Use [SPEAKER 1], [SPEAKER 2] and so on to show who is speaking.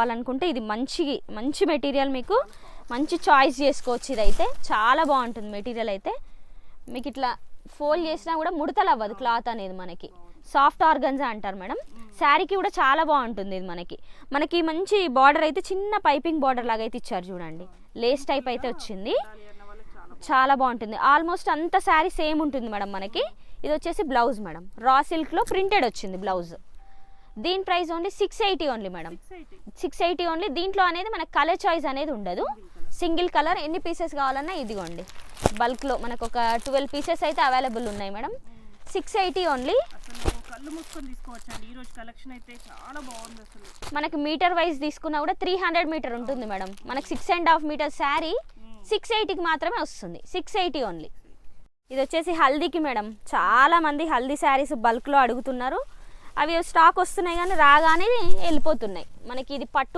[SPEAKER 1] కావాలనుకుంటే ఇది మంచి మెటీరియల్, మీకు మంచి చాయిస్ చేసుకోవచ్చు. ఇదైతే చాలా బాగుంటుంది మెటీరియల్ అయితే. మీకు ఇట్లా ఫోల్డ్ చేసినా కూడా ముడతలు అవ్వదు క్లాత్ అనేది. మనకి సాఫ్ట్ ఆర్గన్జా అంటారు మేడం. శారీకి కూడా చాలా బాగుంటుంది ఇది. మనకి మంచి బార్డర్ అయితే చిన్న పైపింగ్ బార్డర్ లాగా అయితే ఇచ్చారు చూడండి. లేస్ టైప్ అయితే వచ్చింది, చాలా బాగుంటుంది. ఆల్మోస్ట్ అంత శారీ సేమ్ ఉంటుంది మేడం. మనకి ఇది వచ్చేసి బ్లౌజ్ మేడం, రా సిల్క్లో ప్రింటెడ్ వచ్చింది బ్లౌజ్. దీని price only 680 only madam, 680 only. దీంట్లో అనేది మనకు కలర్ చాయిస్ అనేది ఉండదు. సింగిల్ కలర్ ఎన్ని పీసెస్ కావాలన్నా ఇదిగోండి. బల్క్లో మనకు ఒక 12 పీసెస్ అయితే అవైలబుల్ ఉన్నాయి మేడం. 680 ఓన్లీ.
[SPEAKER 2] కళ్ళు మూసుకొని తీసుకోవచ్చండి. ఈ రోజు కలెక్షన్ అయితే చాలా బాగుంది అసలు.
[SPEAKER 1] మనకి మీటర్ వైజ్ తీసుకున్నా కూడా 300 మీటర్ ఉంటుంది మేడం. మనకి 6.5 మీటర్ శారీ 680కి మాత్రమే వస్తుంది. 680 ఓన్లీ. ఇది వచ్చేసి హల్దీకి మేడం. చాలా మంది హల్దీ శారీస్ బల్క్లో అడుగుతున్నారు. అవి స్టాక్ వస్తున్నాయి కానీ రాగానే వెళ్ళిపోతున్నాయి. మనకి ఇది పట్టు